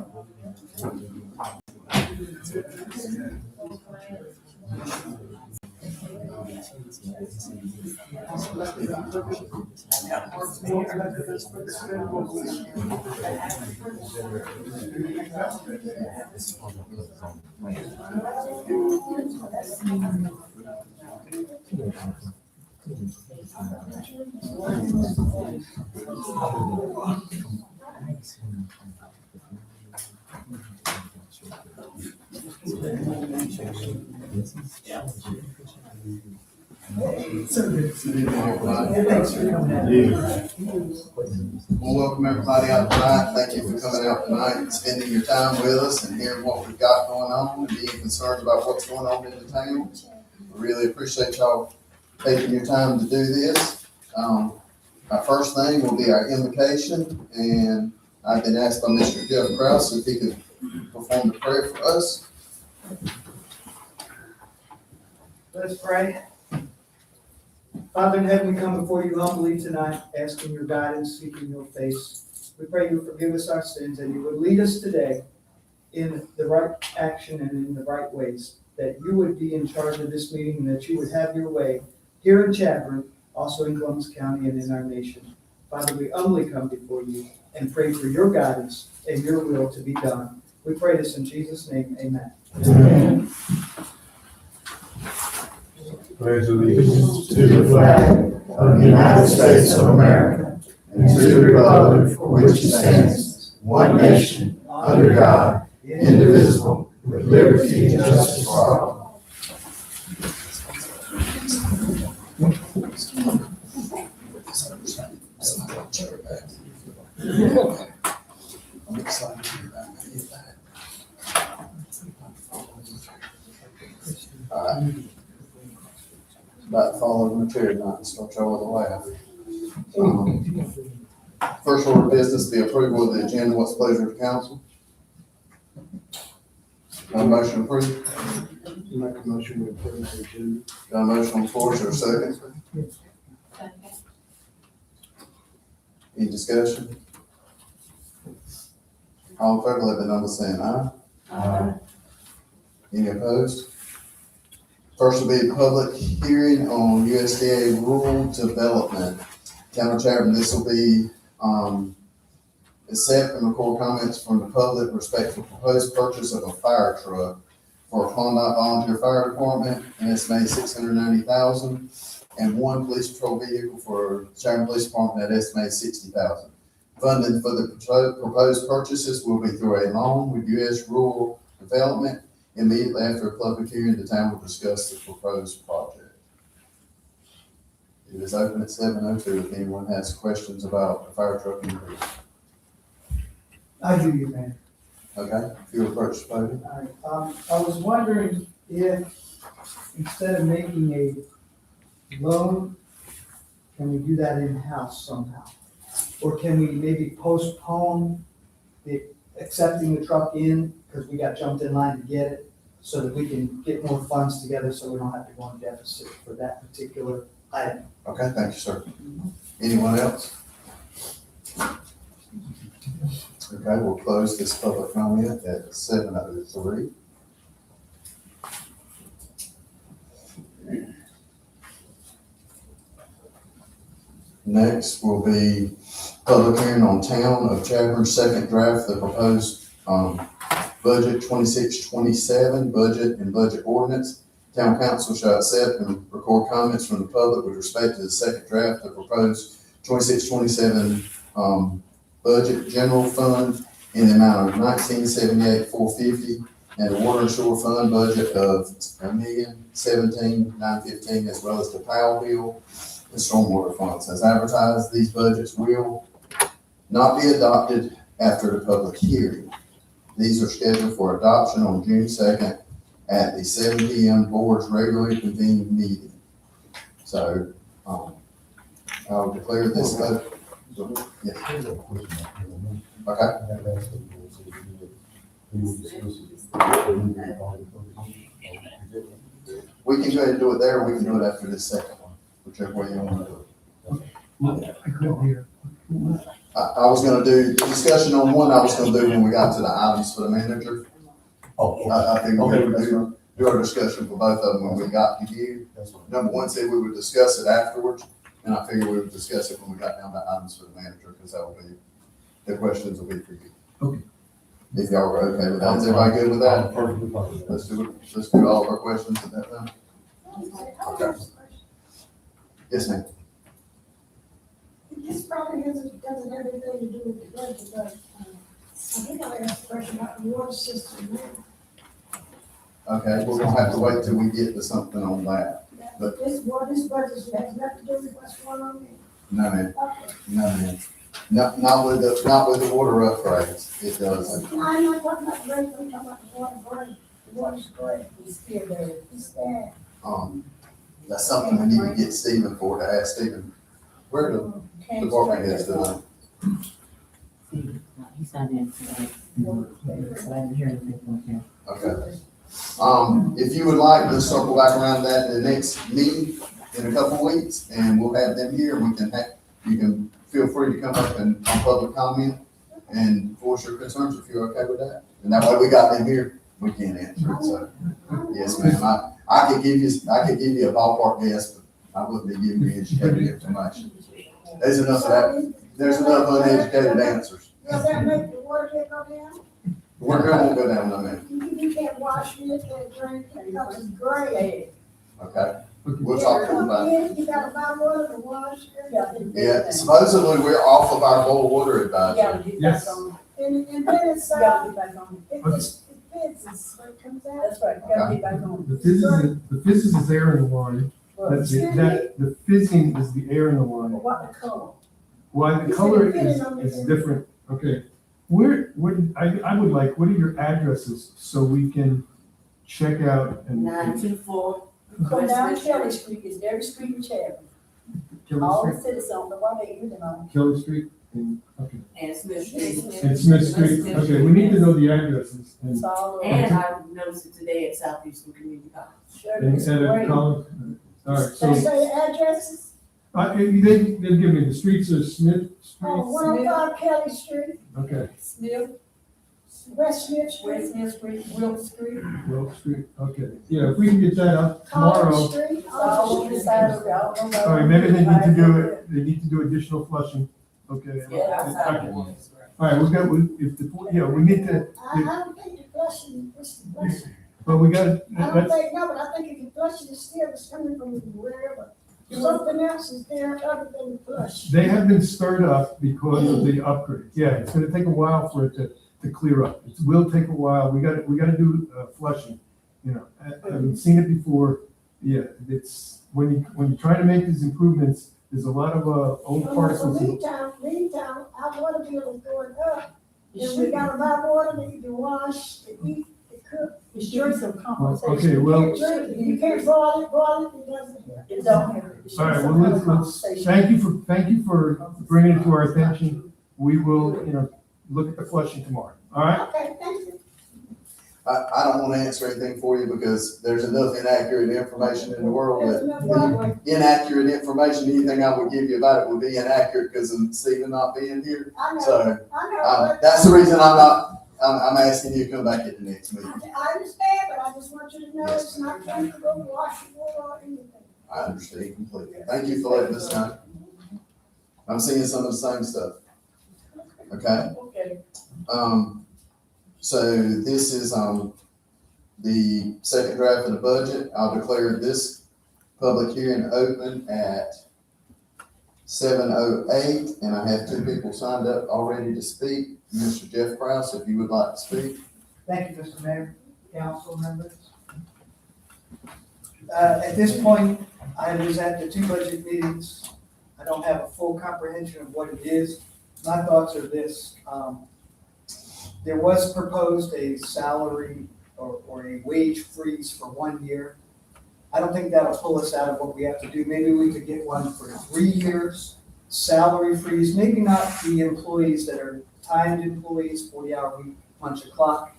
Well, welcome everybody out tonight. Thank you for coming out tonight and spending your time with us and hearing what we've got going on and being concerned about what's going on in the town. We really appreciate y'all taking your time to do this. Our first thing will be our invocation, and I've been asked by Mr. Jeff Krause if he could perform the prayer for us. Let's pray. Father in heaven, we come before you humbly tonight, asking your guidance, seeking your face. We pray you forgive us our sins and you would lead us today in the right action and in the right ways, that you would be in charge of this meeting and that you would have your way here in Chadbourn, also in Clewis County and in our nation. Father, we humbly come before you and pray for your guidance and your will to be done. We pray this in Jesus' name, amen. Amen. Pledge allegiance to the flag of the United States of America and to the republic for which it stands, one nation, under God, indivisible, with liberty and justice for all. All right. About to fall over my chair tonight and start y'all with a laugh. First order of business, the approval of the agenda. What's the pleasure of the council? Got a motion approved? Make a motion to approve the agenda. Got a motion on the floor, is there a second? Any discussion? All in favor, let the number saying aye. Aye. Any opposed? First will be a public hearing on USDA rural development. Town of Chadbourn, this will be, accept and record comments from the public with respect to proposed purchase of a fire truck for a Klondike Volunteer Fire Department, and estimated $690,000, and one police patrol vehicle for Chadbourn Police Department at estimated $60,000. Funding for the proposed purchases will be through a loan with U.S. Rural Development. Immediately after a public hearing, the town will discuss the proposed project. It is open at 7:02 if anyone has questions about the fire truck increase. I do, you, man. Okay, if you approach the podium. All right. I was wondering if instead of making a loan, can we do that in-house somehow? Or can we maybe postpone accepting the truck in because we got jumped in line to get it so that we can get more funds together so we don't have to go in deficit for that particular item? Okay, thank you, sir. Anyone else? Okay, we'll close this public comment at 7:03. Next will be public hearing on Town of Chadbourn's second draft, the proposed budget 26-27 budget and budget ordinance. Town council shall accept and record comments from the public with respect to the second draft of proposed 26-27 budget general fund in the amount of $1978,450 and the water and sewer fund budget of $1,017,915, as well as the power bill and stormwater funds. As advertised, these budgets will not be adopted after the public hearing. These are scheduled for adoption on June 2nd at the 7 p.m. board's regularly convened meeting. So, I'll declare this vote. Yeah. Okay. We can go ahead and do it there, or we can do it after this second one, whichever way you want to do it. I was gonna do, the discussion on one, I was gonna do when we got to the items for the manager. Oh, I think we okay, would that's fine. do our discussion for both of them when we got to you. That's fine. Number one said we would discuss it afterwards, and I figured we would discuss it when we got down to items for the manager, because that will be, the questions will be for you. Okay. If y'all were okay with that, is everybody good with that? Perfectly fine with that. Let's do all of our questions at that time. Okay. Yes, ma'am. This probably doesn't have anything to do with the budget, but, I think I asked a question about the water system now. Okay, we're gonna have to wait till we get to something on that. But- This budget has nothing to do with what's going on there. No, ma'am, Okay. no, ma'am. No, not with the water upgrades, it doesn't. I'm not talking about the rate, I'm talking about the water break. The water's great. It's still there. It's there. That's something we need to get Stephen for, to ask Stephen, where the department heads doing. He's not in today. So I didn't hear anything from him. Okay. If you would like, let's circle back around that in the next meeting in a couple of weeks, and we'll have them here, and you can feel free to come up and on public comment and voice your concerns if you're okay with that. And that way we got them here, we can answer it, so, yes, ma'am. I could give you a ballpark guess, but I wouldn't be giving you educated information. There's enough of that, there's enough uneducated answers. Does that make the water get go down? We're gonna go down, no, ma'am. You can't wash it, can't drink, because it's gray. Okay? We'll talk to them about it. You gotta buy water to wash. Yeah, supposedly we're off of our boil water advisory. Yes. And then it's, You gotta get back on. it fizzes when it comes out. That's right, you gotta get back on. The fizzes is air in the line. The fizzing is the air in the line. What the color? Why the color is different. Okay. What I would like, what are your addresses so we can check out and. 924. Go down Kelly Street, it's every street in Chadbourn. All the citizens on the one they even on. Kelly Street, and, okay. And Smith Street. And Smith Street, okay, we need to know the addresses. And, It's all over. And I noticed it today at Southeastern Community College. Sure, and it's at great. College, all right, They so, say addresses, they'll give me, the streets are Smith Street, 105 Kelly Street, okay, Smith, West Smith Street, West Smith Street, Wilk Street, Wilk Street, okay. Yeah, if we can get that up tomorrow. College Street, it's all over the side of it, I don't know. All right, maybe they need to do it, they need to do additional flushing, okay. Yeah, outside Okay. the All ones. right, we need to, I don't think the flushing, what's the flushing? but we got, I don't let's, think, no, but I think if the flushing is still, it's coming from wherever. Something else is there other than the flush. they have been stirred up because of the upgrade. Yeah, it's gonna take a while for it to clear up. It will take a while. We gotta do flushing, you know. I've seen it before. Yeah, it's, when you try to make these improvements, there's a lot of old parcels. Meantime, our water bill is going up. And we gotta buy water, we need to wash, to eat, to cook. It should be some Okay, compensation. well, You can't drink it. You can't boil it doesn't help. It don't have. It should all be right, some well, kind of let's, compensation. thank you for bringing it to our attention. We will, look at the flushing tomorrow, all right? Okay, thank you. I don't wanna answer anything for you because there's enough inaccurate information in the world There's that enough water. inaccurate information, anything I would give you about it would be inaccurate because of Stephen not being here. I know, So, I know. but- that's the reason I'm asking you to come back at the next meeting. I understand, but I just want you to know it's not going to go washable or anything. I understand completely. Thank you for letting us know. I'm seeing some of the same stuff. Okay? Okay. So this is, the second draft of the budget. I'll declare this public hearing open at 7:08, and I have two people signed up already to speak. Mr. Jeff Krause, if you would like to speak. Thank you, Mr. Mayor, council members. At this point, I was at the two budget meetings. I don't have a full comprehension of what it is. My thoughts are this. There was proposed a salary or a wage freeze for 1 year. I don't think that'll pull us out of what we have to do. Maybe we could get one for 3 years, salary freeze, maybe not the employees that are timed employees, 40-hour week, punch a clock.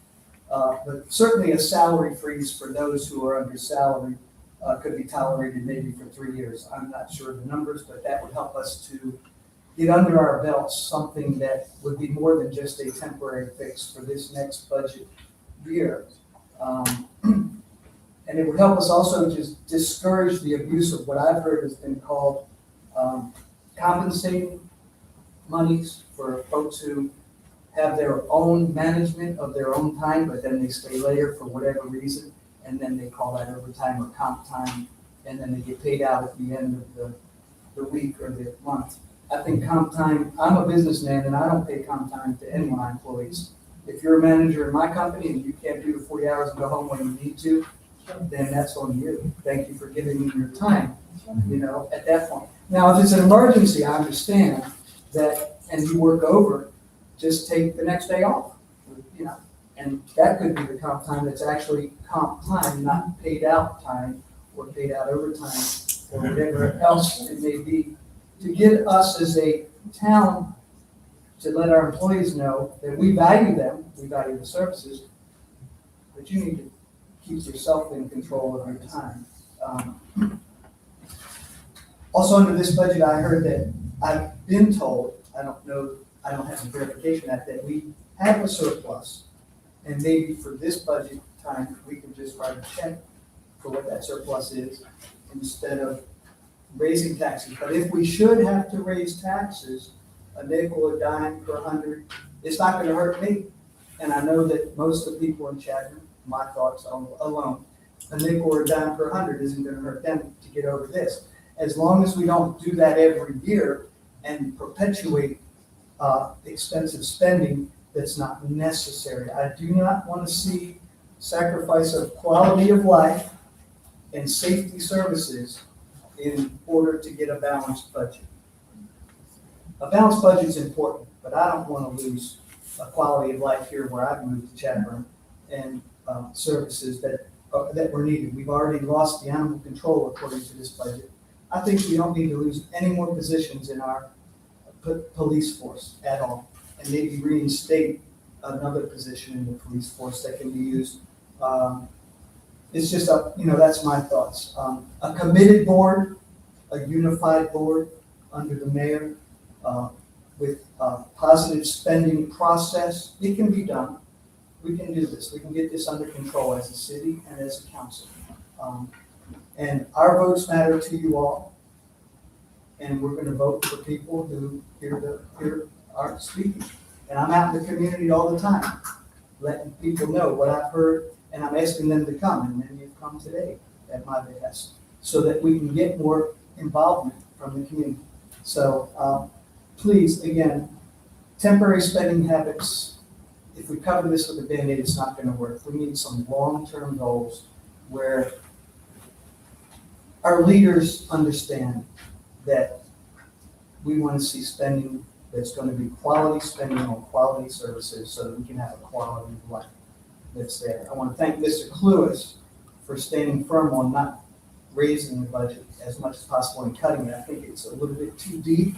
But certainly a salary freeze for those who are under salary could be tolerated maybe for 3 years. I'm not sure of the numbers, but that would help us to get under our belts something that would be more than just a temporary fix for this next budget year. And it would help us also just discourage the abuse of what I've heard has been called compensating monies for folks who have their own management of their own time, but then they stay later for whatever reason, and then they call that overtime or comp time, and then they get paid out at the end of the week or the month. I think comp time, I'm a businessman and I don't pay comp time to any of my employees. If you're a manager in my company and you can't do the 40 hours and go home when you need to, then that's on you. Thank you for giving me your time, at that point. Now, if it's an emergency, I understand that, and you work over, just take the next day off, and that could be the comp time that's actually comp time, not paid out time or paid out overtime or whatever else it may be, to get us as a town to let our employees know that we value them, we value the services, but you need to keep yourself in control of your time. Also under this budget, I heard that, I've been told, I don't know, I don't have some verification that we have a surplus. And maybe for this budget time, we can just write a check for what that surplus is instead of raising taxes. But if we should have to raise taxes, a nickel, a dime per 100, it's not gonna hurt me. And I know that most of the people in Chadbourn, my thoughts alone, a nickel or a dime per 100 isn't gonna hurt them to get over this. As long as we don't do that every year and perpetuate expensive spending that's not necessary. I do not want to see sacrifice of quality of life and safety services in order to get a balanced budget. A balanced budget is important, but I don't want to lose a quality of life here where I've moved to Chadbourn and services that were needed. We've already lost the animal control according to this budget. I think we don't need to lose any more positions in our police force at all, and maybe reinstate another position in the police force that can be used. It's just that's my thoughts. A committed board, a unified board under the mayor, with a positive spending process, it can be done. We can do this. We can get this under control as a city and as a council. And our votes matter to you all. And we're going to vote for people who hear our speaking. And I'm out in the community all the time, letting people know what I've heard, and I'm asking them to come, and many have come today at my behest, so that we can get more involvement from the community. So please, again, temporary spending habits, if we cover this with a Band-Aid, it's not going to work. We need some long-term goals where our leaders understand that we want to see spending that's going to be quality spending on quality services so that we can have a quality of life that's there. I want to thank Mr. Clewis for standing firm on not raising the budget as much as possible and cutting it. I think it's a little bit too deep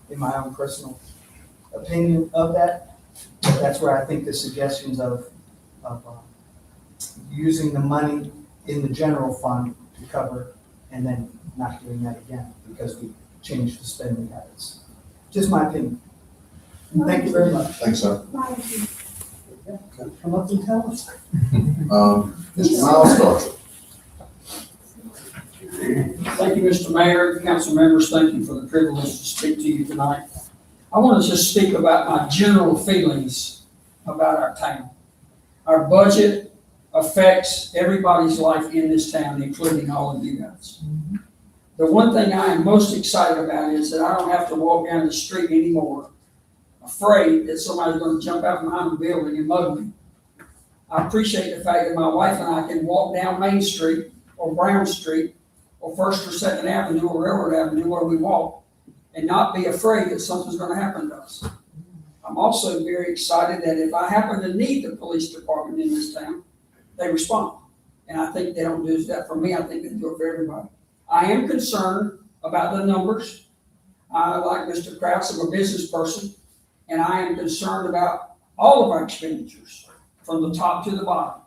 in my own personal opinion of that. But that's where I think the suggestions of using the money in the general fund to cover and then not doing that again because we changed the spending habits. Just my opinion. Thank you very much. Thanks, sir. Come up and tell us. Mr. Miles Starcher. Thank you, Mr. Mayor, council members. Thank you for the privilege to speak to you tonight. I want to just speak about my general feelings about our town. Our budget affects everybody's life in this town, including all of you guys. The one thing I am most excited about is that I don't have to walk down the street anymore afraid that somebody's going to jump out behind the building and mug me. I appreciate the fact that my wife and I can walk down Main Street or Brown Street or First or Second Avenue or Railroad Avenue where we walk and not be afraid that something's going to happen to us. I'm also very excited that if I happen to need the police department in this town, they respond. And I think they don't do that for me. I think they do it for everybody. I am concerned about the numbers. I, like Mr. Krause, am a business person, and I am concerned about all of our expenditures from the top to the bottom.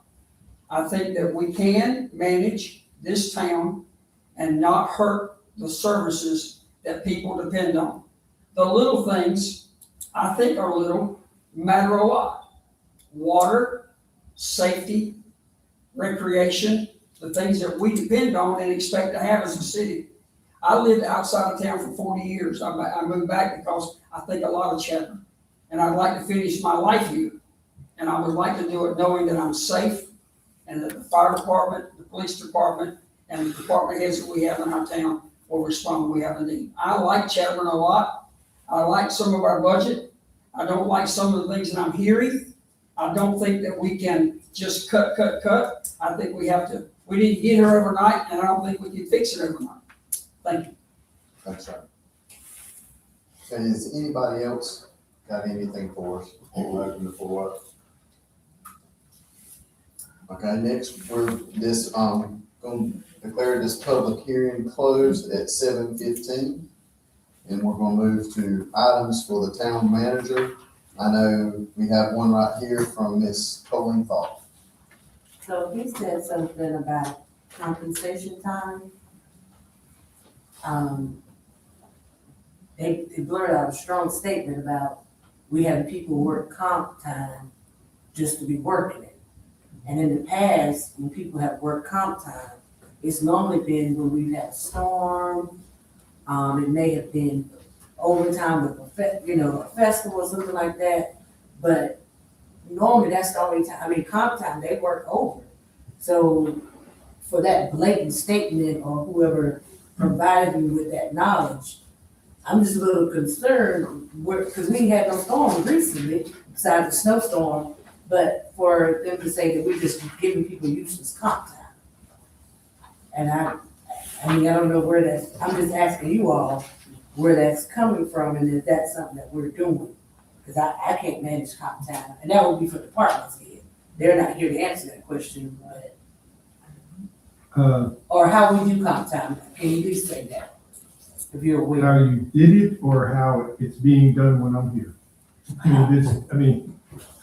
I think that we can manage this town and not hurt the services that people depend on. the little things, I think are little, matter a lot. Water, safety, recreation, the things that we depend on and expect to have as a city. I lived outside of town for 40 years. I moved back because I think a lot of Chadbourn. And I'd like to finish my life here. And I would like to do it knowing that I'm safe and that the fire department, the police department, and the department heads that we have in our town will respond when we have a need. I like Chadbourn a lot. I like some of our budget. I don't like some of the things that I'm hearing. I don't think that we can just cut. I think we need to get here overnight, and I don't think we can fix it overnight. Thank you. Thanks, sir. Okay, is anybody else got anything for us? We'll open the floor up. Okay, next, we're going to declare this public hearing closed at 7:15. And we're going to move to items for the town manager. I know we have one right here from Miss Colene Faulk. So he said something about compensation time. They blurted out a strong statement about we have people work comp time just to be working it. And in the past, when people have worked comp time, it's normally been when we've had a storm. It may have been overtime with a festival or something like that. But normally that's the only time. I mean, comp time, they work over. So for that blatant statement or whoever provided me with that knowledge, I'm just a little concerned because we had no storm recently, besides the snowstorm, but for them to say that we're just giving people useless comp time. And I mean, I don't know where I'm just asking you all where that's coming from and if that's something that we're doing. Because I can't manage comp time, and that would be for departments here. They're not here to answer that question, but. Or how we do comp time, can you please say that? If you're aware. How you did it or how it's being done when I'm here.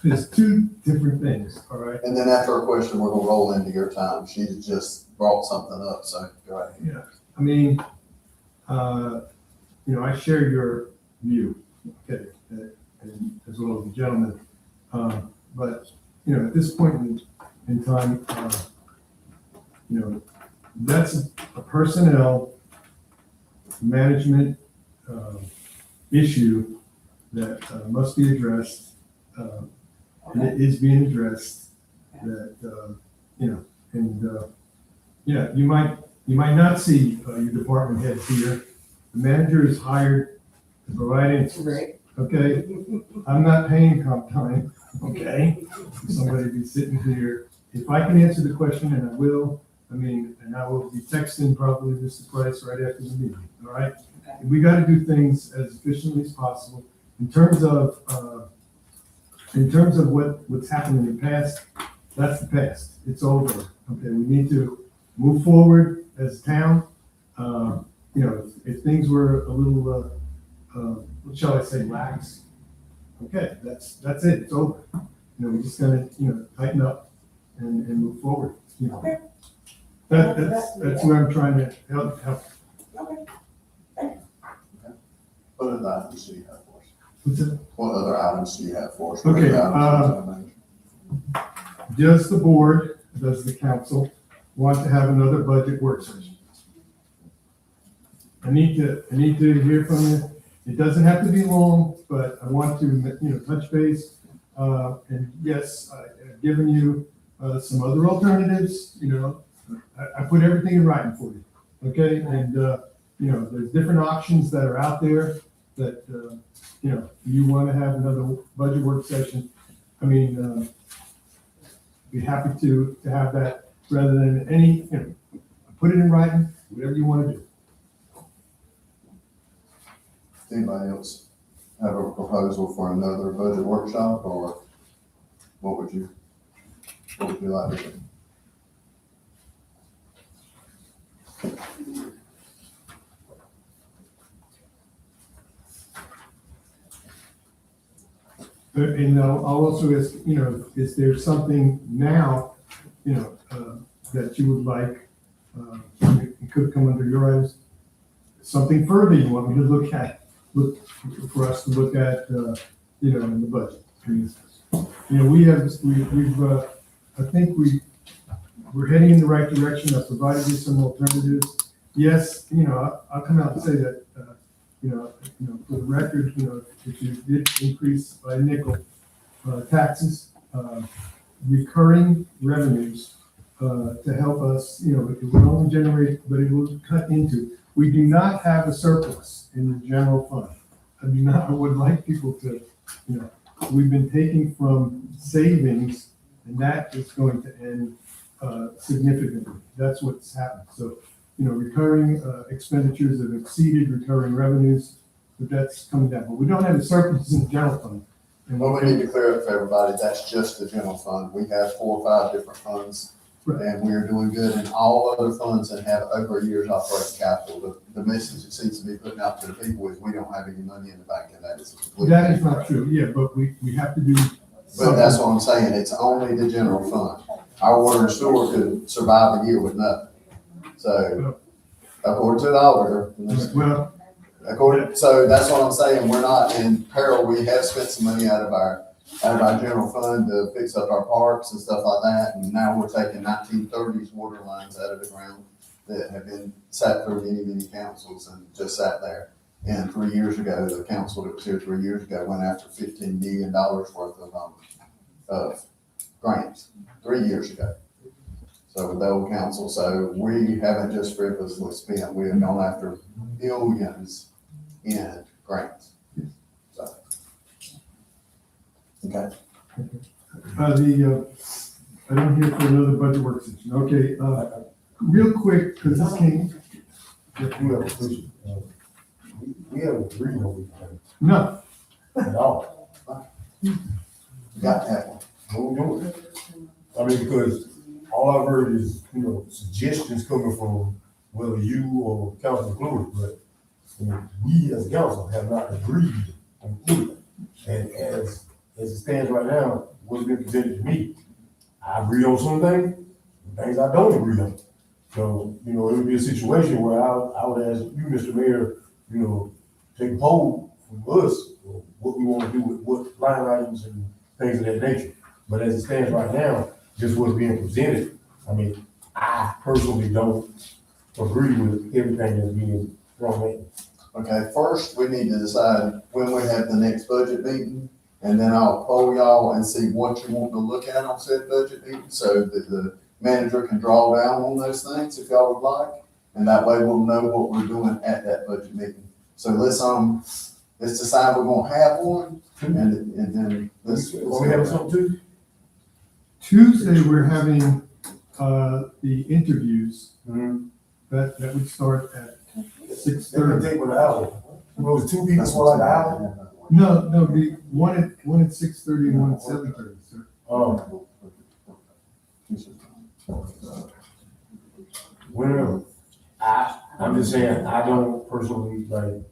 There's two different things, all right? And then after her question, we're going to roll into your time. She just brought something up, so go ahead. Yeah, I mean, I share your view, okay, and as well as the gentleman. But, at this point in time, that's a personnel management issue that must be addressed. And it is being addressed that, you might not see your department heads here. The manager is hired to provide answers. Right. Okay, I'm not paying comp time, okay? Somebody be sitting here. If I can answer the question, and I will, and I will be texting probably Mr. Price right after the meeting, all right? Okay. We gotta do things as efficiently as possible. In terms of what's happened in the past, that's the past. It's over. Okay, we need to move forward as a town. If things were a little, what shall I say, lax, okay, that's it. It's over. We just gotta, tighten up and move forward. Okay. That's where I'm trying to help. What other items do you have for us? What's it? What other items do you have for us? Okay, What other items? Does the board, does the council want to have another budget work session? I need to hear from you. It doesn't have to be long, but I want to, touch base. And yes, I've given you some other alternatives, I put everything in writing for you, okay? And, there's different options that are out there that, you want to have another budget work session. Be happy to have that rather than put it in writing, whatever you want to do. Anybody else have a proposal for another budget workshop, or what would you like to do? And I'll also ask, is there something now, that you would like, it could come under your eyes, something further you want me to look for us to look at, you know, in the budget. You know, we've, I think we're heading in the right direction. I've provided you some alternatives. Yes, you know, I'll come out and say that, you know, for the record, you know, if you did increase by a nickel, taxes, recurring revenues, to help us, you know, it will only generate, but it will cut into. We do not have a surplus in the general fund. I would like people to, you know, we've been taking from savings, and that is going to end significantly. That's what's happened. So, you know, recurring expenditures have exceeded recurring revenues, but that's coming down. But we don't have a surplus in the general fund. And Well, we need to clear up for everybody, that's just the general fund. We have 4 or 5 different funds. Right. And we are doing good in all other funds that have over a year's operating capital. The message that seems to be putting out to the people is we don't have any money in the bank, and that is completely. that is not true, yeah, but we have to do. But that's what I'm saying, it's only the general fund. Our water and sewer could survive a year with nothing. So, according to the auditor, Well, so that's what I'm saying, we're not in peril. We have spent some money out of our general fund to fix up our parks and stuff like that, and now we're taking 1930s water lines out of the ground that have been sat through many councils and just sat there. And 3 years ago, the council that was here 3 years ago went after $15 million worth of grants, 3 years ago. So with the old council, so we haven't just frivolously spent, we have gone after billions in grants. So. Okay. I don't hear for another budget work session. Okay, real quick, because this came, We have a question. We have agreed on everything no, at all. Got that one. What we doing? I mean, because all I've heard is, you know, suggestions coming from whether you or Councilor Clewis, but you know, we as a council have not agreed on anything. And as it stands right now, what's been presented to me, I agree on some things I don't agree on. So, you know, it would be a situation where I would ask you, Mr. Mayor, you know, take a poll from us, what we want to do with what line items and things of that nature. But as it stands right now, just what's being presented, I mean, I personally don't agree with everything that's being thrown at. Okay, first, we need to decide when we have the next budget meeting, and then I'll poll y'all and see what you want to look at on said budget meeting, so that the manager can draw down on those things if y'all would like, and that way we'll know what we're doing at that budget meeting. So let's decide we're gonna have one, and then let's. Are we having something too? Tuesday, we're having, the interviews. Mm-hmm. That would start at It's gonna 6:30. take with an hour. It was 2 people for like an hour. No, the one at 6:30 and one at 7:30, sir. Whenever. I'm just saying, I don't personally like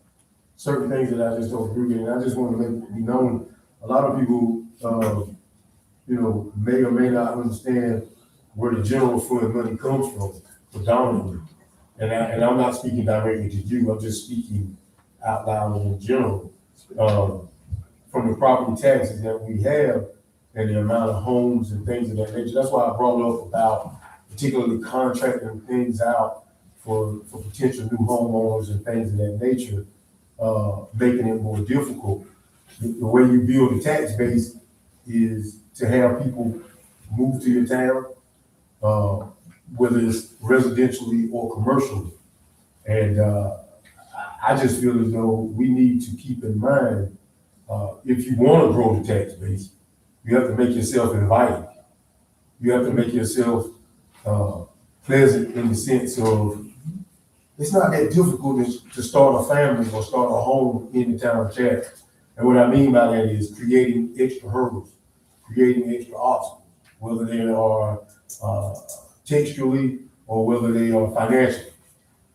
certain things that I just don't agree with, and I just want to make it be known. A lot of people, you know, may or may not understand where the general fund money comes from predominantly. And I'm not speaking directly to you, I'm just speaking out loud in general. From the property taxes that we have and the amount of homes and things of that nature. That's why I brought up about particularly contracting things out for potential new homeowners and things of that nature, making it more difficult. The way you build a tax base is to have people move to your town, whether it's residentially or commercially. And I just feel as though we need to keep in mind, if you want to grow the tax base, you have to make yourself inviting. You have to make yourself pleasant in the sense of it's not that difficult to start a family or start a home in the town of Chadbourn. And what I mean by that is creating extra hurdles, creating extra obstacles, whether they are textually or whether they are financially.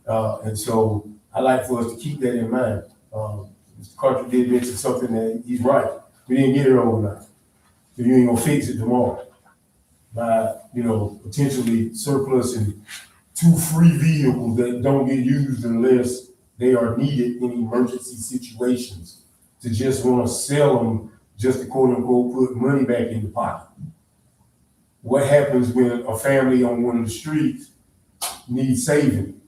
And so I like for us to keep that in mind. Mr. Carter did mention something that he's right. We didn't get it overnight. So you ain't gonna fix it tomorrow. By, you know, potentially surplusing 2 free vehicles that don't get used unless they are needed in emergency situations, to just want to sell them just to quote unquote put money back in the pocket. What happens when a family on one of the streets needs saving?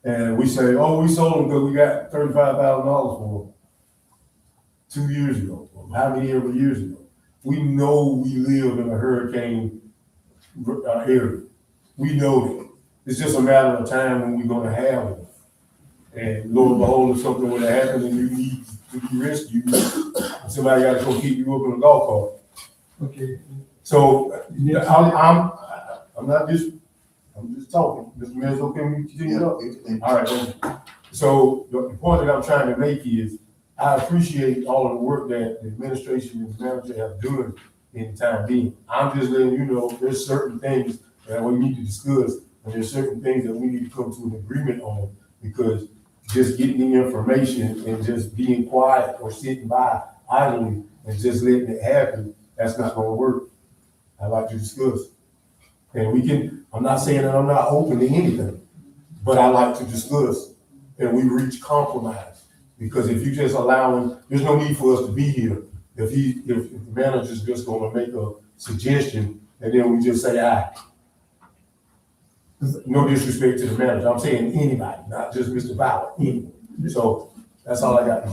And we say, oh, we sold them because we got $35,000 for them 2 years ago, or how many ever years ago. We know we live in a hurricane area. We know that. It's just a matter of time when we're gonna have it. And lo and behold, if something were to happen and you need to be rescued, somebody gotta come keep you up in a golf cart. Okay. So, I'm not just, I'm just talking. Mr. Mayor, can we continue up? All right, thank you. So the point that I'm trying to make is, I appreciate all of the work that the administration and the manager have done in the time being. I'm just letting you know, there's certain things that we need to discuss, and there's certain things that we need to come to an agreement on, because just getting the information and just being quiet or sitting by idly and just letting it happen, that's not gonna work. I'd like to discuss. And we can, I'm not saying that I'm not open to anything, but I like to discuss and we reach compromise. Because if you just allowing, there's no need for us to be here if the manager's just gonna make a suggestion and then we just say aye. No disrespect to the manager, I'm saying anybody, not just Mr. Fowler, anybody. So that's all I got.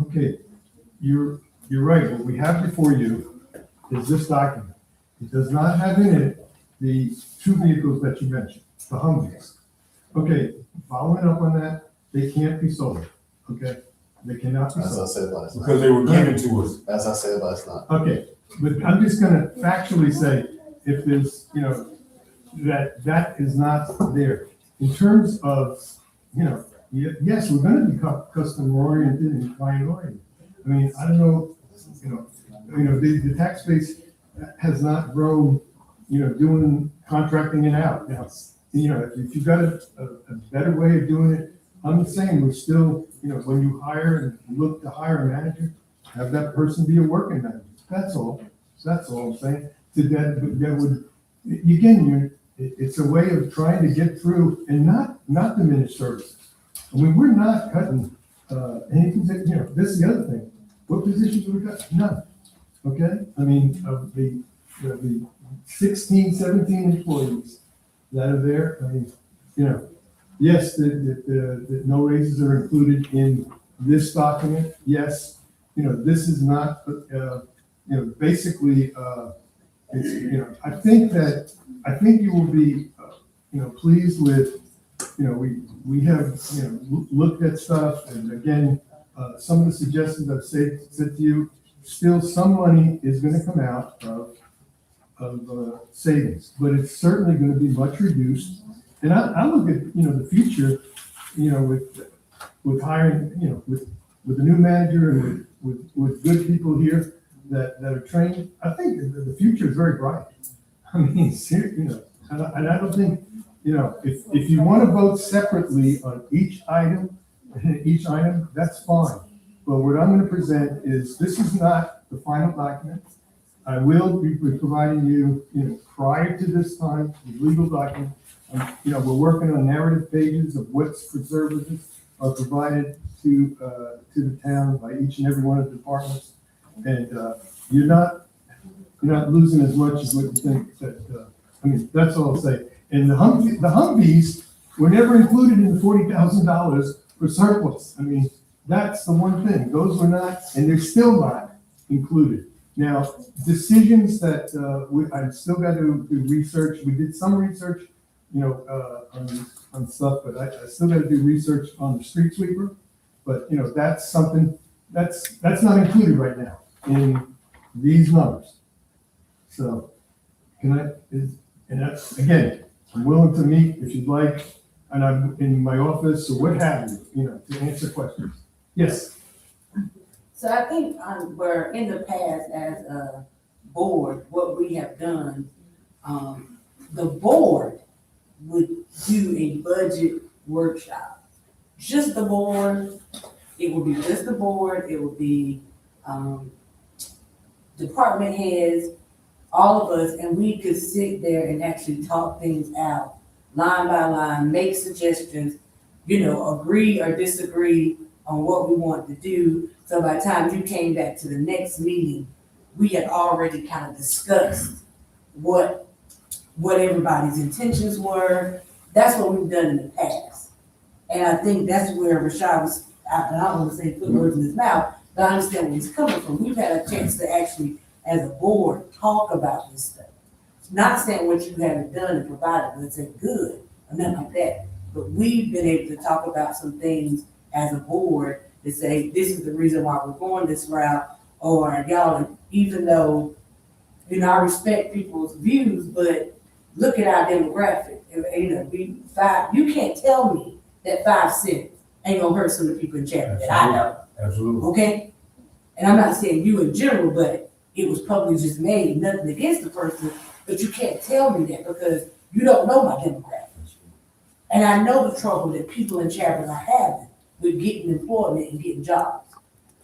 Okay, you're right. What we have before you is this document. It does not have in it the two vehicles that you mentioned, the Humvees. Okay, following up on that, they can't be sold, okay? They cannot be As I sold. said last night. Because they were given to us. As I said last night. Okay, but I'm just gonna factually say, if there's, that is not there. In terms of, yes, we're gonna be customer oriented and client oriented. I mean, I don't know, the tax base has not grown, doing contracting it out. Now, if you've got a better way of doing it, I'm saying we're still, when you hire and look to hire a manager, have that person be a working manager. That's all. That's all I'm saying. That would, again, it's a way of trying to get through and not diminish services. I mean, we're not cutting anything. This is the other thing. What positions have we got? None. Okay. I mean, of the 16, 17 employees that are there. I mean, yes, the no raises are included in this document. Yes, this is not, basically, it's, I think you will be, pleased with, we have, looked at stuff, and again, some of the suggestions I've said to you, still some money is gonna come out of savings, but it's certainly gonna be much reduced. And I look at, the future, with hiring, with a new manager and with good people here that are trained, I think the future is very bright. I mean, and I don't think, if you want to vote separately on each item, that's fine. But what I'm going to present is, this is not the final document. I will be providing you, prior to this time, the legal document. We're working on narrative pages of what services are provided to the town by each and every one of the departments. And you're not losing as much as what you think that, that's all I'll say. And the Humvees were never included in the $40,000 for surplus. I mean, that's the one thing. Those were not, and they're still not included. Now, decisions that I've still got to do research. We did some research, on stuff, but I still got to do research on the street sweeper. But that's something that's not included right now in these numbers. So, again, I'm willing to meet if you'd like, and I'm in my office or what have you, to answer questions. Yes. So I think where in the past as a board, what we have done, the board would do a budget workshop. Just the board, it would be just the board, it would be department heads, all of us, and we could sit there and actually talk things out, line by line, make suggestions, agree or disagree on what we want to do. So by the time you came back to the next meeting, we had already kind of discussed what everybody's intentions were. That's what we've done in the past. And I think that's where Rashad was, I don't want to say put words in his mouth, but I understand where he's coming from. We've had a chance to actually, as a board, talk about this stuff. Not saying what you haven't done and provided, let's say good, or nothing like that. But we've been able to talk about some things as a board to say, this is the reason why we're going this route, or y'all, even though, I respect people's views, but look at our demographic. You can't tell me that 5 cents ain't gonna hurt some of the people in Chadbourn that I know. Absolutely. Okay? And I'm not saying you in general, but it was publicly just made, nothing against the person, but you can't tell me that because you don't know my demographics. And I know the trouble that people in Chadbourn are having with getting employment and getting jobs.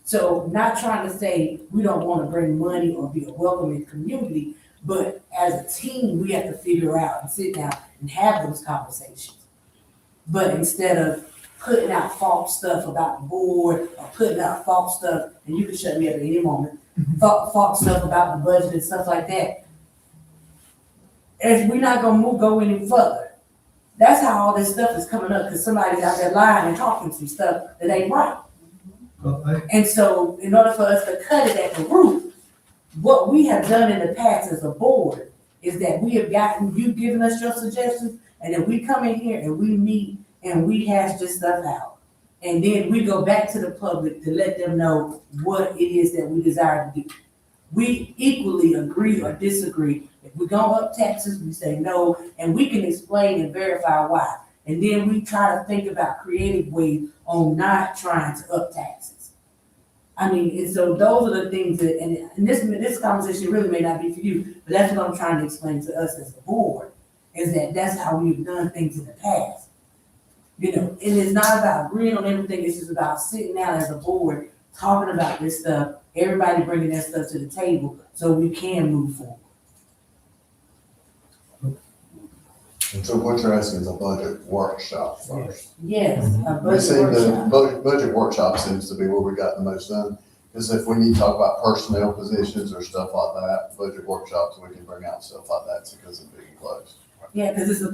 So not trying to say we don't want to bring money or be a welcoming community, but as a team, we have to figure out and sit down and have those conversations. But instead of putting out false stuff about the board or putting out false stuff, and you can shut me up at any moment, false stuff about the budget and stuff like that, if we're not gonna go any further, that's how all this stuff is coming up, because somebody's out there lying and talking some stuff that ain't right. Well, And so in order for us to cut it at the root, what we have done in the past as a board is that we have gotten, you've given us your suggestions, and then we come in here and we meet and we hash this stuff out. And then we go back to the public to let them know what it is that we desire to do. We equally agree or disagree. If we go up taxes, we say no, and we can explain and verify why. And then we try to think about creative ways on not trying to up taxes. I mean, and so those are the things that, and this conversation really may not be for you, but that's what I'm trying to explain to us as a board, is that that's how we've done things in the past. And it's not about agreeing on everything, it's just about sitting down as a board, talking about this stuff, everybody bringing that stuff to the table so we can move forward. And so what you're asking is a budget workshop first. Yes, a We see budget the workshop. budget workshop seems to be where we got the most done. Because if we need to talk about personnel positions or stuff like that, budget workshops, we can bring out stuff like that because of being closed. Yeah, because it's the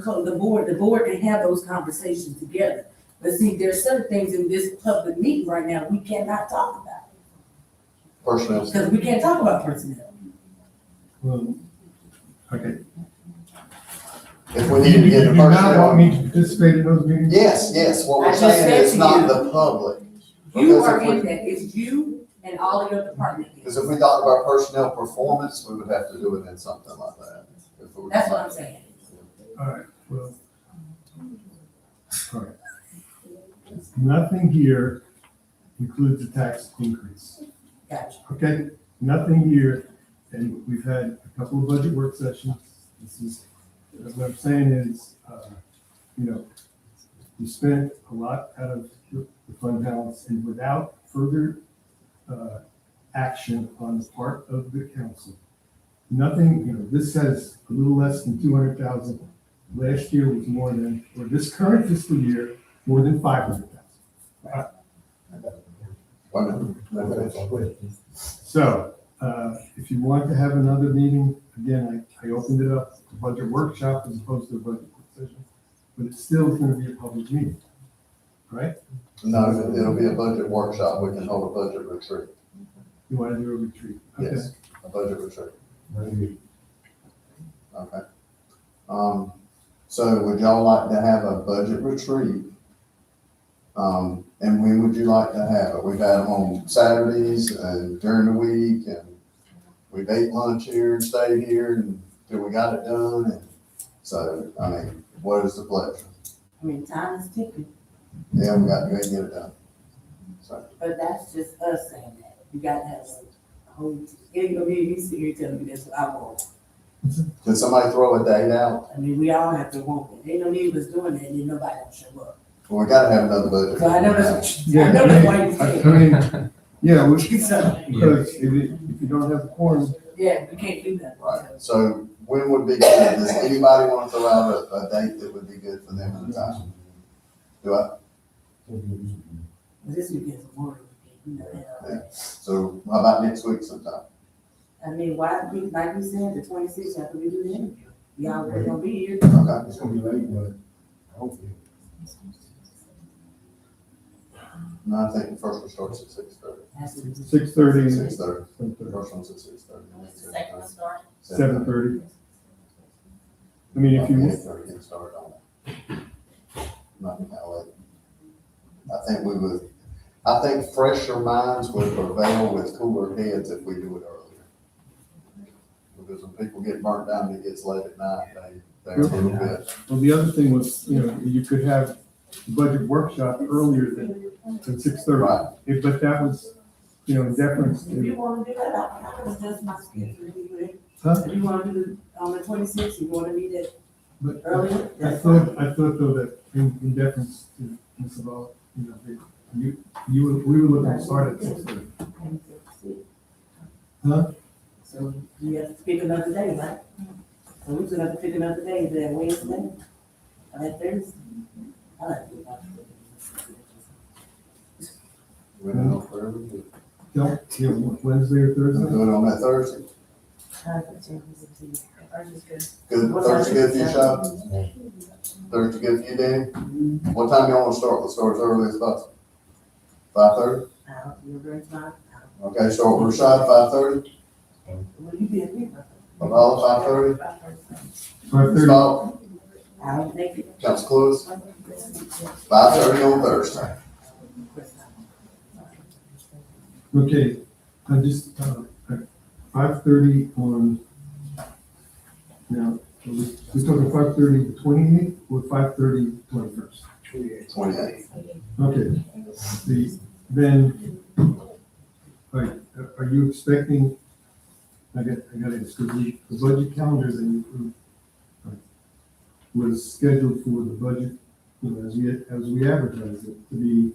board can have those conversations together. But see, there's certain things in this public meeting right now we cannot talk about. Personnel. Because we can't talk about personnel. well, okay. If we need to get the You not want personnel. me to participate in those meetings? Yes, what I we're just saying said is to not you- the public. You Because are if we- in that, it's you and all of your department Because heads. if we talk about personnel performance, we would have to do it in something like that. If we were- That's what I'm saying. All right, well. All right. Nothing here includes a tax increase, Gotcha. okay? Nothing here, and we've had a couple of budget work sessions. This is, what I'm saying is, you spent a lot out of the fund balance, and without further action on the part of the council, nothing, this says a little less than 200,000. Last year was more than, or this current fiscal year, more than 500,000. Wait a minute. So, if you want to have another meeting, again, I opened it up to budget workshop as opposed to a budget session, but it's still going to be a public meeting, right? No, it'll be a budget workshop. We can hold a budget retreat. You want to do a retreat? Okay. Yes, a budget retreat. Okay. So would y'all like to have a budget retreat? And when would you like to have it? We've had them on Saturdays and during the week, and we've ate lunch here and stayed here until we got it done. And so, what is the pleasure? I mean, time is ticking, Yeah, we got to go ahead and get it done. So, but that's just us saying that. You gotta have a whole, it ain't gonna be you sit here telling me that's what I want. can somebody throw a date out? I mean, we all have to want it. Ain't no need of us doing that, and then nobody will show up. Well, we gotta have another budget. So I know that's, Yeah, I know that's why you say it. Yeah, So, because if you don't have a quorum, yeah, we can't do that. Right, so when would be good? Does anybody want to throw out a date that would be good for them at the time? Do I? This weekend's a work weekend, you know that. So how about next week sometime? I mean, why, like we said, the 26th, after we do the interview, y'all are gonna be here. Okay. It's gonna be late, but hopefully. No, I think the first one starts at 6:30. 6:30. 6:30. First one's at 6:30. Second one start. 7:30. I mean, if you, 8:30 get started on it. Not that late. I think fresher minds would prevail with cooler heads if we do it earlier. Because when people get burnt down and it gets late at night, they're a little bit. well, the other thing was, you could have the budget workshop earlier than 6:30. Right. But that was, in deference If you to, wanna do that, I can adjust my schedule. Huh? If you wanna do it on the 26th, you wanna meet it but earlier? I thought though that in deference to Ms. Avala, we were looking to start at 6:30. Huh? So you have to pick another day, right? So we just have to pick another day, is that Wednesday? Or that Thursday? I like to do that. We don't know where we do it. Wednesday or We'll Thursday? do it on that Thursday. Good, What Thursday time? good for you, Sean? Thursday good for you, Danny? What time y'all wanna start? Let's start as early as possible. 5:30? You're very fine. Okay, start with Rashad, 5:30. Will you be a here? Avala, 5:30. 5:30. Faulk, I'll make it. Council Clewis, 5:30 on Thursday. Okay, I just, 5:30 on, now, we're talking 5:30 the 28th or 5:30 21st? 28th. Okay, then, are you expecting, I got to ask, the budget calendar that you approved was scheduled for the budget, as we advertised it, to be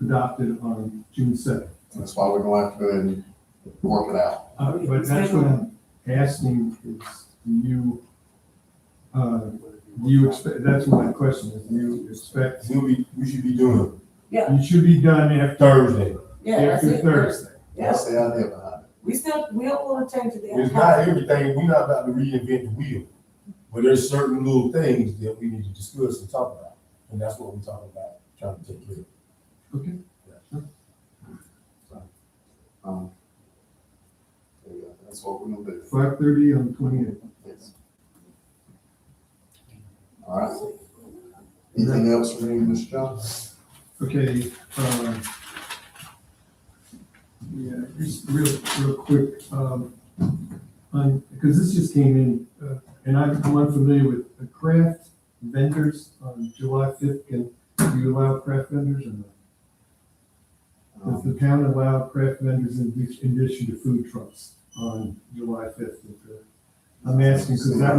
adopted on June 7th. That's why we're gonna have to go ahead and work it out. But that's what I'm asking is, do you expect, that's my question, is do you expect, We should be doing you should be done it after, Thursday. Yeah, that's after it. Thursday. That's the idea behind it. We don't wanna change it. It's not everything, we're not about to reinvent the wheel. But there's certain little things that we need to discuss and talk about. And that's what we're talking about, trying to take care of. Okay. There you go. That's what we're gonna do. 5:30 on the 28th. Yes. All right. Anything else from you, Mr. Jones? Okay, yeah, just real quick, because this just came in, and I'm unfamiliar with the craft vendors on July 5th. Do you allow craft vendors or not? Does the town allow craft vendors in addition to food trucks on July 5th? I'm asking, because that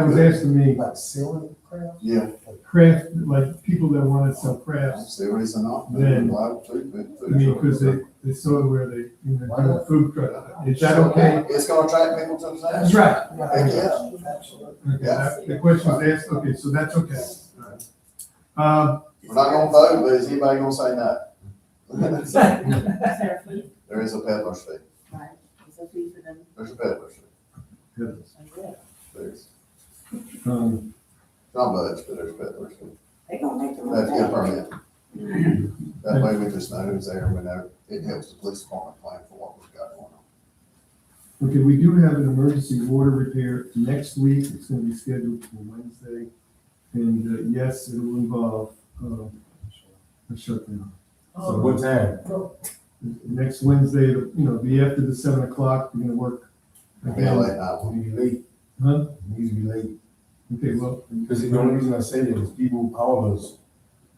was asked to me, Like selling crap? Yeah. craft, like people that want to sell crafts. See what he's not. Then- I mean, because they saw where they, do food truck. Is that okay? It's gonna attract people to the town. That's right. Heck, yeah. Okay, the question was asked, okay, so that's okay. All right. We're not gonna vote, but is anybody gonna say no? There is a peddler's fee. Right, it's a fee for them. There's a peddler's fee. Yeah. There's, Um, not much, but there's a peddler's fee. They gonna make them. They have to get a permit. That way we just know who's there, and we know it helps the police department plan for what we've got going on. Okay, we do have an emergency water repair next week. It's gonna be scheduled for Wednesday. And, yes, it will involve, a shutdown. So what time? Next Wednesday, be after the 7 o'clock, we're gonna work. It'll be a late night one. We be late, Huh? we need to be late. Okay, well, Because the only reason I say that is people call us.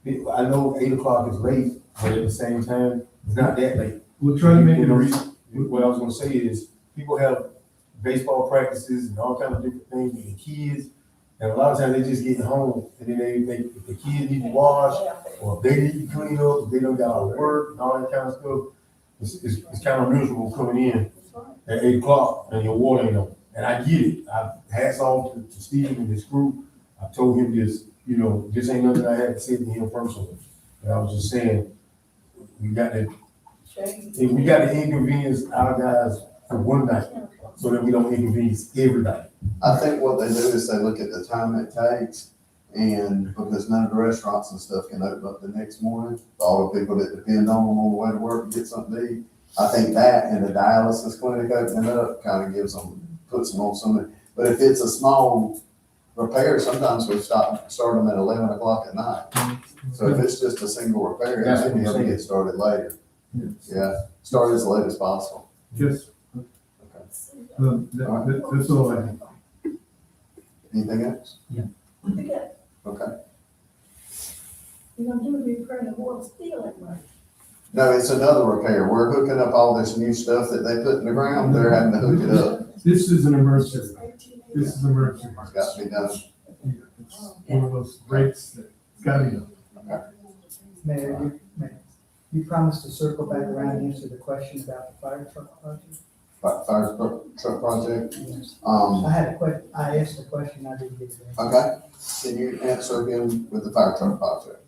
I know 8 o'clock is late, but at the same time, it's not that late. we'll try to make And the it, reason- What I was gonna say is, people have baseball practices and all kinds of different things with the kids. And a lot of times they just get home and then they if the kids need to wash, or if they need to clean up, if they don't got all the work and all that kind of stuff. It's kind of miserable coming in at 8 o'clock and your water ain't on. And I get it. Hats off to Steve and his group. I told him this, you know, this ain't nothing I had to say to him personally. But I was just saying, we got to, if we got to inconvenience our guys for one night, so that we don't inconvenience everybody. I think what they do is they look at the time it takes, and because none of the restaurants and stuff can open up the next morning, all the people that depend on them on the way to work to get something to eat. I think that and the dialysis clinic opening up kind of puts them on something. But if it's a small repair, sometimes we start them at 11 o'clock at night. So if it's just a single repair, That's it what may I'm be able to saying. get started later. Yes. Yeah, start as late as possible. Yes. That's all I have. Anything else? Yeah. Okay. You're gonna do the repair of what's still at work. No, it's another repair. We're hooking up all this new stuff that they put in the ground. They're having to hook it up. This is an emergency. This is an emergency. It's got to be done. It's one of those breaks that it's gotta be done. Mayor, you promised to circle back around and answer the question about the fire truck project? Fire truck project. Yes. I asked a question, I didn't get the answer. Okay. Can you answer again with the fire truck project?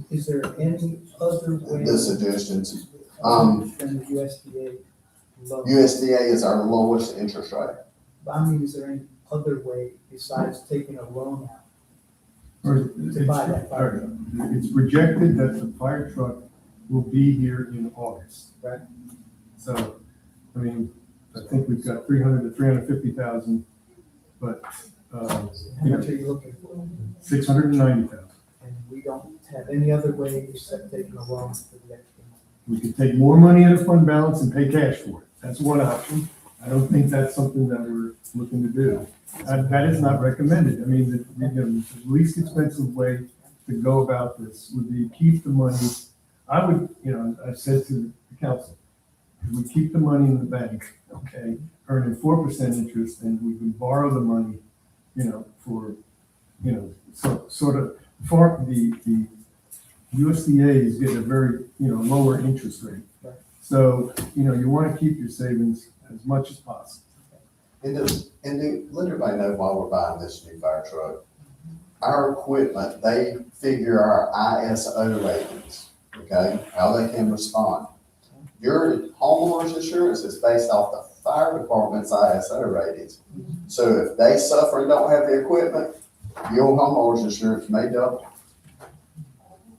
Is there any other way? The suggestions. Than the USDA loan? USDA is our lowest interest rate. I mean, is there any other way besides taking a loan out? To buy that fire truck. It's projected that the fire truck will be here in August. Right. So, I mean, I think we've got 300 to 350,000, but, How much are you looking for? 690,000. And we don't have any other way except taking a loan for the extra money. We could take more money in a fund balance and pay cash for it. That's one option. I don't think that's something that we're looking to do. That is not recommended. I mean, the least expensive way to go about this would be keep the money. I would, I said to the council, we keep the money in the bank, okay, earning 4% interest, and we can borrow the money, for, sort of, the USDA is getting a very, lower interest rate. So, you want to keep your savings as much as possible. And let everybody know why we're buying this new fire truck. Our equipment, they figure our ISO ratings, okay, how they can respond. Your homeowner's insurance is based off the fire department's ISO ratings. So if they suffer and don't have the equipment, your homeowner's insurance may double.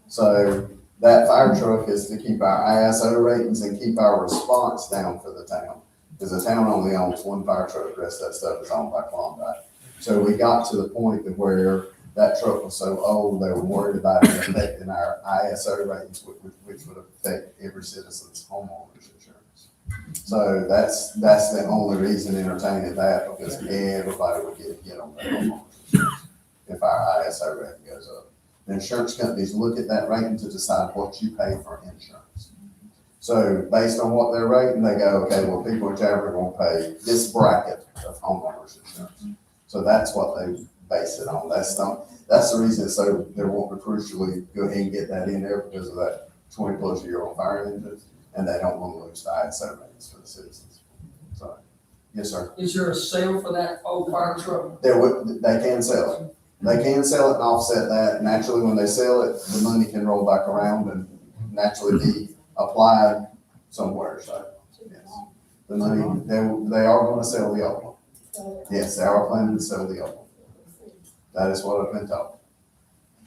So that fire truck is to keep our ISO ratings and keep our response down for the town. Because the town only owns one fire truck, the rest of that stuff is owned by Klondike. So we got to the point of where that truck was so old, they were worried about it affecting our ISO ratings, which would affect every citizen's homeowner's insurance. So that's the only reason entertaining that, because everybody would get hit on their homeowner's insurance if our ISO rating goes up. The insurance companies look at that rating to decide what you pay for insurance. So based on what they're rating, they go, okay, well, people in Chadbourn are gonna pay this bracket of homeowners insurance. So that's what they base it on. That's the reason it's so they're wanting to crucially go ahead and get that in there, because of that 20+ year on fire engines, and they don't want to lose the ISO ratings for the citizens. So, yes, sir. Is there a sale for that old fire truck? They can sell it. They can sell it and offset that. Naturally, when they sell it, the money can roll back around and naturally be applied somewhere. So, yes. The money, they are going to sell the old one. Yes, they are planning to sell the old one. That is what I've been told.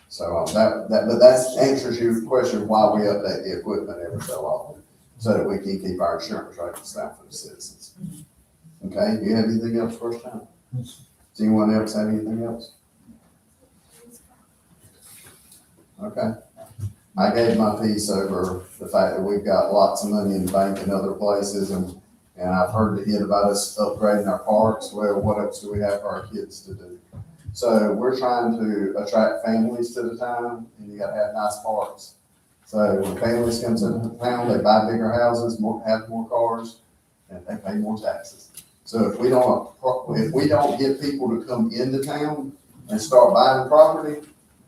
So but that answers your question why we update the equipment every so often, so that we can keep our insurance rates down for the citizens. Okay, do you have anything else first time? Does anyone else have anything else? Okay. I gave my piece over the fact that we've got lots of money in the bank in other places, and I've heard the hit about us upgrading our parks. Well, what else do we have for our kids to do? So we're trying to attract families to the town, and you gotta have nice parks. So when families come to the town, they buy bigger houses, have more cars, and they pay more taxes. So if we don't get people to come into town and start buying property,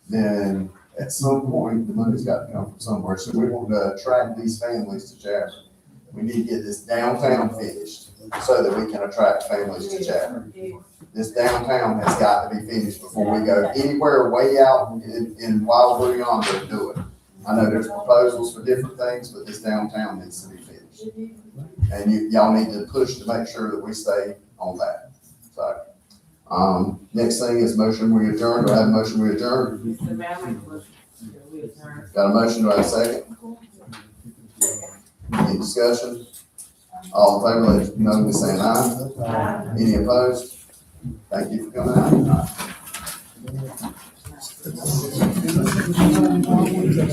then at some point, the money's got to come from somewhere. So we want to attract these families to Chadbourn. We need to get this downtown finished so that we can attract families to Chadbourn. this downtown has got to be finished before we go anywhere way out in wild blue yonder to do it. I know there's proposals for different things, but this downtown needs to be finished. And y'all need to push to make sure that we stay on that. So, next thing is motion we adjourn. Do I have a motion we adjourn? Mr. Mayor, I make a motion that we adjourn. Got a motion, do I have a second? Any discussion? All in favor, let it know by saying aye. Any opposed? Thank you for coming out.